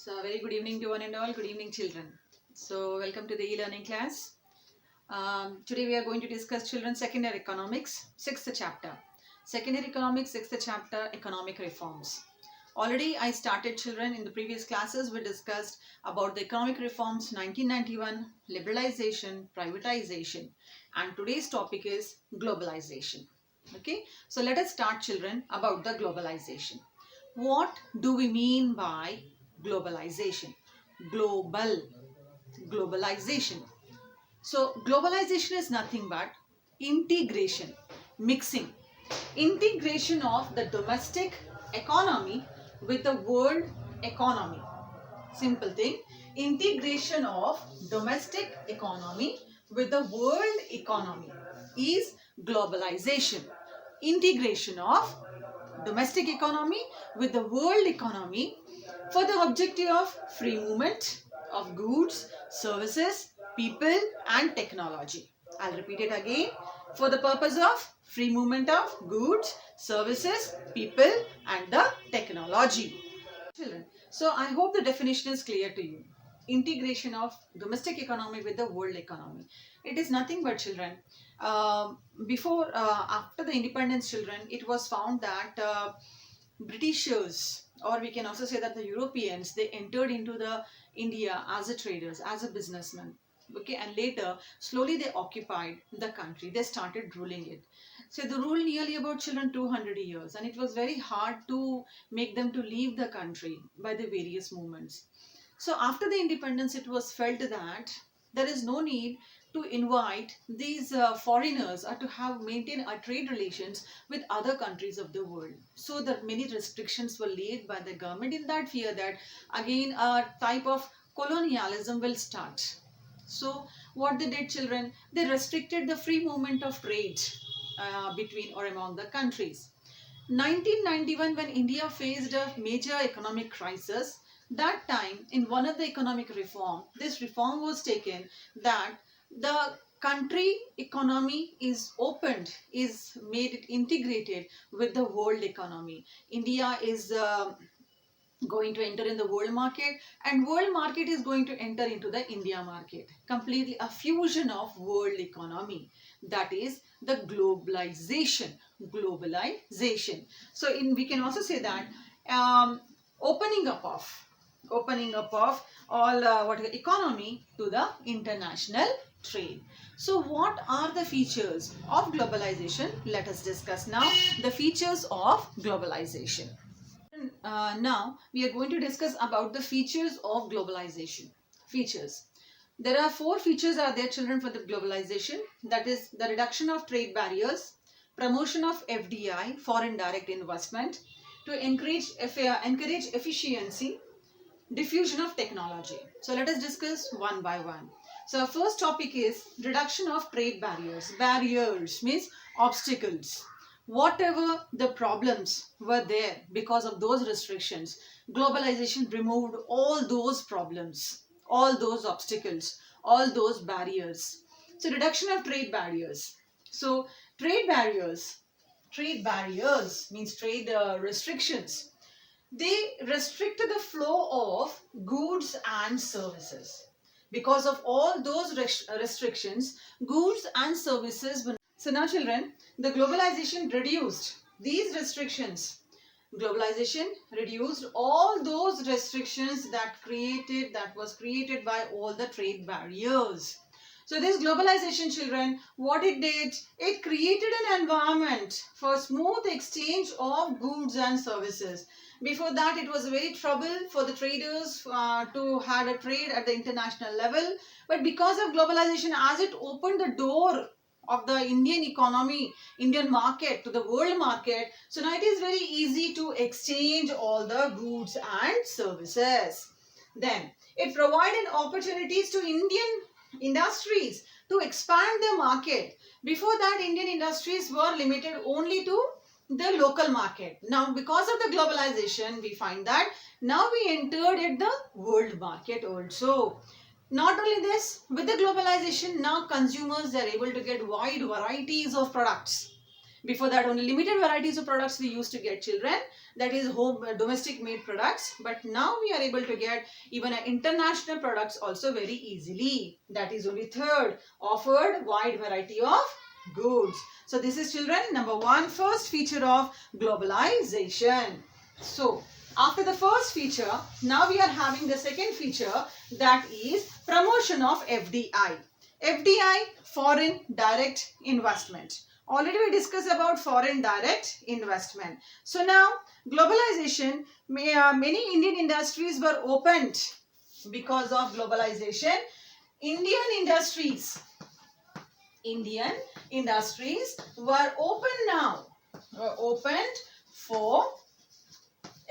So, very good evening to one and all. Good evening, children. So, welcome to the e-learning class. Today we are going to discuss children secondary economics, 6th chapter. Secondary economics, 6th chapter, economic reforms. Already I started children in the previous classes. We discussed about the economic reforms 1991, liberalization, privatization, and today's topic is globalization. Okay, so let us start children about the globalization. What do we mean by globalization? Globalization. So globalization is nothing but integration, mixing, integration of the domestic economy with the world economy. Simple thing, integration of domestic economy with the world economy is globalization. Integration of domestic economy with the world economy for the objective of free movement of goods, services, people and technology. I'll repeat it again. For the purpose of free movement of goods, services, people and the technology. Children, so I hope the definition is clear to you. Integration of domestic economy with the world economy. It is nothing but children. After the independence, children, it was found that Britishers, or we can also say that the Europeans, they entered into the India as a traders, as a businessman. Okay, and later slowly they occupied the country. They started ruling it. So they ruled nearly about children 200 years, and it was very hard to make them to leave the country by the various movements. So after the independence, it was felt that there is no need to invite these foreigners or to have maintain a trade relations with other countries of the world. So that many restrictions were laid by the government in that fear that again a type of colonialism will start. So what they did, children, they restricted the free movement of trade between or among the countries. 1991, when India faced a major economic crisis, that time in one of the economic reform, this reform was taken that the country economy is opened, is made it integrated with the world economy. India is going to enter in the world market, and world market is going to enter into the India market. Completely a fusion of world economy. That is the globalization. Globalization. So we can also say that opening up of all economy to the international trade. So what are the features of globalization? Let us discuss now the features of globalization. Now we are going to discuss about the features of globalization. Features. There are 4 features are there, children, for the globalization. That is the reduction of trade barriers, promotion of FDI, foreign direct investment, to encourage efficiency, diffusion of technology. So let us discuss one by one. So our first topic is reduction of trade barriers. Barriers means obstacles. Whatever the problems were there because of those restrictions, globalization removed all those problems, all those obstacles, all those barriers. So reduction of trade barriers. So trade barriers means trade restrictions. They restrict the flow of goods and services. Because of all those restrictions, goods and services were. So now children, the globalization reduced these restrictions. Globalization reduced all those restrictions that was created by all the trade barriers. So this globalization, children, what it did, it created an environment for smooth exchange of goods and services. Before that, it was very trouble for the traders to have a trade at the international level. But because of globalization, as it opened the door of the Indian economy, Indian market to the world market, so now it is very easy to exchange all the goods and services. Then it provided opportunities to Indian industries to expand their market. Before that, Indian industries were limited only to the local market. Now because of the globalization, we find that now we entered at the world market also. Not only this, with the globalization, now consumers are able to get wide varieties of products. Before that, only limited varieties of products we used to get, children. That is home domestic made products. But now we are able to get even international products also very easily. That is only third, offered wide variety of goods. So this is, children, number one, first feature of globalization. So after the first feature, now we are having the second feature, that is promotion of FDI. FDI, foreign direct investment. Already we discussed about foreign direct investment. So now globalization, many Indian industries were opened because of globalization. Indian industries were open now, were opened for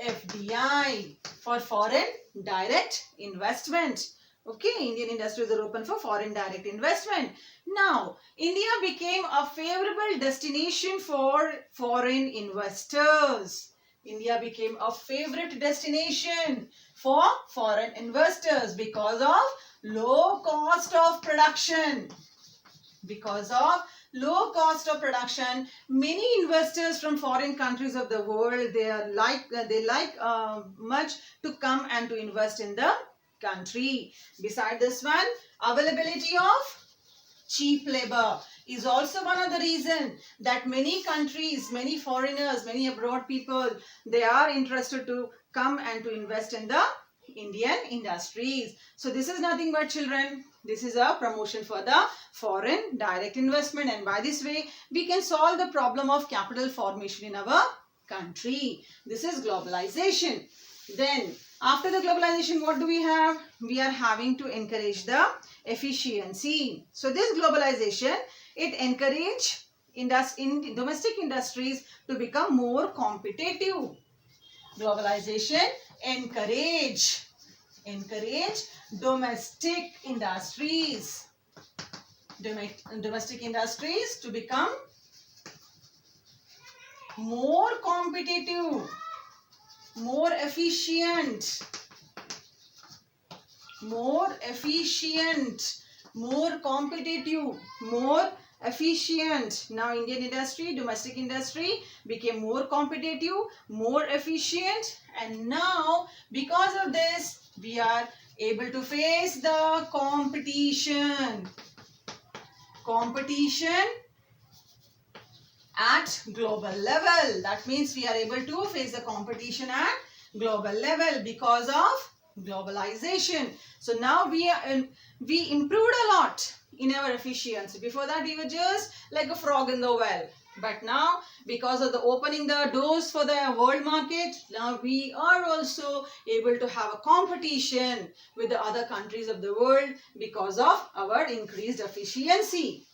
FDI, for foreign direct investment. Okay, Indian industries are open for foreign direct investment. Now, India became a favorable destination for foreign investors. India became a favorite destination for foreign investors because of low cost of production. Because of low cost of production, many investors from foreign countries of the world, they like much to come and to invest in the country. Beside this one, availability of cheap labor is also one of the reasons that many countries, many foreigners, many abroad people, they are interested to come and to invest in the Indian industries. So this is nothing but, children, this is a promotion for the foreign direct investment, and by this way we can solve the problem of capital formation in our country. This is globalization. Then after the globalization, what do we have? We are having to encourage the efficiency. So this globalization, it encourage domestic industries to become more competitive. Globalization encourage domestic industries to become more competitive, more efficient, more competitive, more efficient. Now Indian industry, domestic industry became more competitive, more efficient, and now because of this we are able to face the competition at global level. That means we are able to face the competition at global level because of globalization. So now we improved a lot in our efficiency. Before that we were just like a frog in the well. But now, because of the opening the doors for the world market, now we are also able to have a competition with the other countries of the world because of our increased efficiency.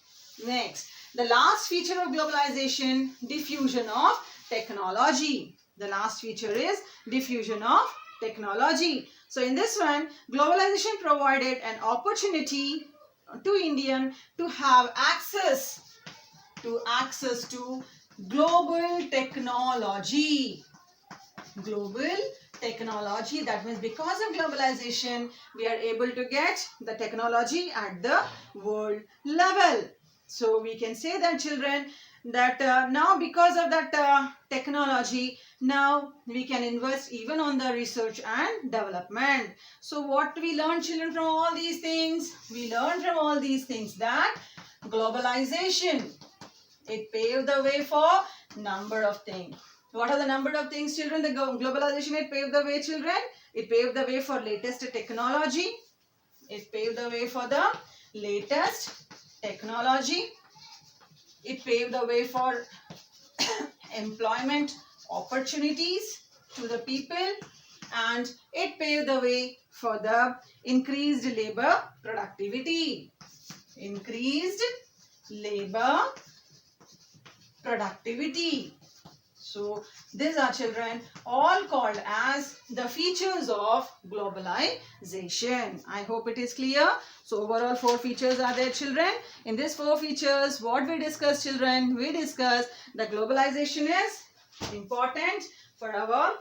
Next, the last feature of globalization, diffusion of technology. The last feature is diffusion of technology. So in this one, globalization provided an opportunity to Indian to have access to global technology. That means because of globalization, we are able to get the technology at the world level. So we can say that, children, that now because of that technology, now we can invest even on the research and development. So what we learn, children, from all these things? We learn from all these things that globalization, it paved the way for number of things. What are the number of things, children? The globalization, it paved the way, children. It paved the way for latest technology. It paved the way for the latest technology. It paved the way for employment opportunities to the people, and it paved the way for the increased labor productivity. Increased labor productivity. So these are, children, all called as the features of globalization. I hope it is clear. So overall 4 features are there, children. In these 4 features, what we discuss, children? We discuss that globalization is important for our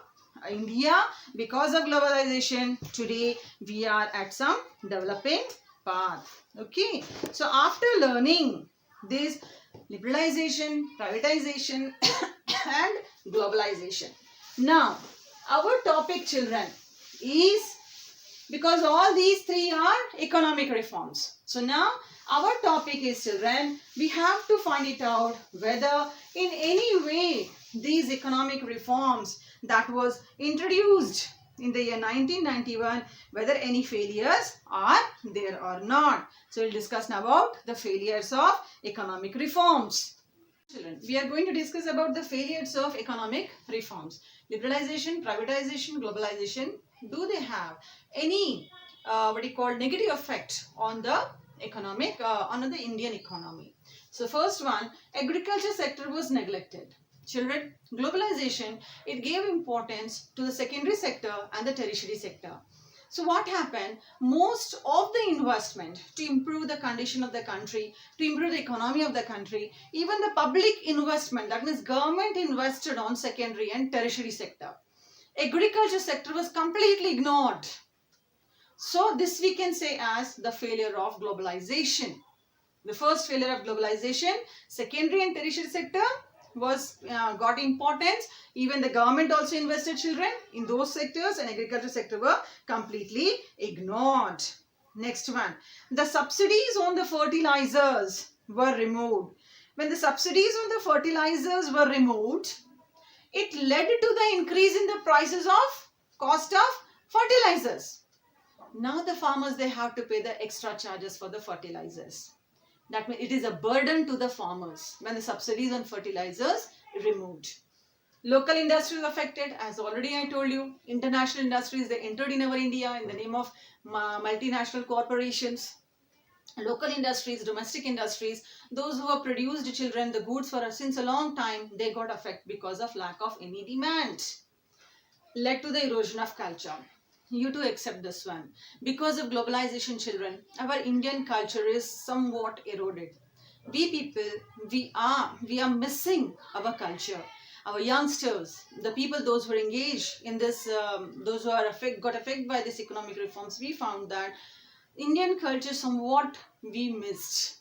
India. Because of globalization, today we are at some developing path. Okay. So after learning this liberalization, privatization and globalization. Now, our topic, children, is because all these three are economic reforms. So now our topic is, children, we have to find it out whether in any way these economic reforms that was introduced in the year 1991, whether any failures are there or not. So we'll discuss now about the failures of economic reforms. Children, we are going to discuss about the failures of economic reforms. Liberalization, privatization, globalization, do they have any what you call negative effect on the economic, on the Indian economy? So first one, agriculture sector was neglected. Children, globalization, it gave importance to the secondary sector and the tertiary sector. So what happened? Most of the investment to improve the condition of the country, to improve the economy of the country, even the public investment, that means government invested on secondary and tertiary sector. Agriculture sector was completely ignored. So this we can say as the failure of globalization. The first failure of globalization, secondary and tertiary sector was got importance. Even the government also invested, children, in those sectors, and agriculture sector were completely ignored. Next one, the subsidies on the fertilizers were removed. When the subsidies on the fertilizers were removed, it led to the increase in the prices of cost of fertilizers. Now the farmers, they have to pay the extra charges for the fertilizers. That means it is a burden to the farmers when the subsidies on fertilizers removed. Local industries affected, as already I told you. International industries, they entered in our India in the name of multinational corporations. Local industries, domestic industries, those who have produced, children, the goods for us since a long time, they got affected because of lack of any demand. Led to the erosion of culture. You too accept this one. Because of globalization, children, our Indian culture is somewhat eroded. We people, we are missing our culture. Our youngsters, the people, those who are engaged in this, those who are got affected by this economic reforms, we found that Indian culture somewhat we missed.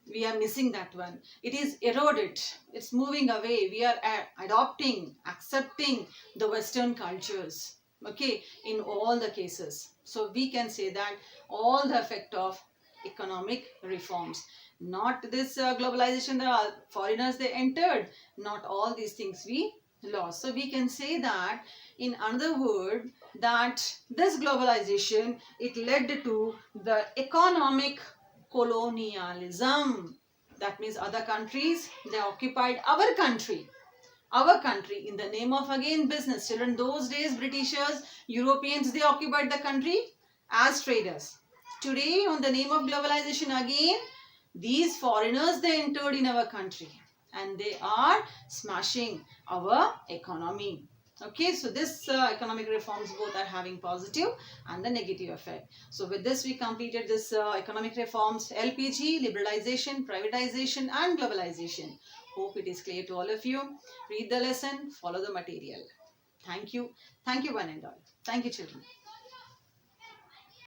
We are missing that one. It is eroded. It's moving away. We are adopting, accepting the Western cultures. Okay, in all the cases. So we can say that all the effect of economic reforms. Not this globalization, the foreigners they entered. Not all these things we lost. So we can say that, in another word, that this globalization, it led to the economic colonialism. That means other countries, they occupied our country. Our country in the name of, again, business. Children, those days Britishers, Europeans, they occupied the country as traders. Today, on the name of globalization, again, these foreigners, they entered in our country and they are smashing our economy. Okay, so this economic reforms both are having positive and the negative effect. So with this we completed this economic reforms, LPG, liberalization, privatization and globalization. Hope it is clear to all of you. Read the lesson, follow the material. Thank you. Thank you one and all. Thank you, children.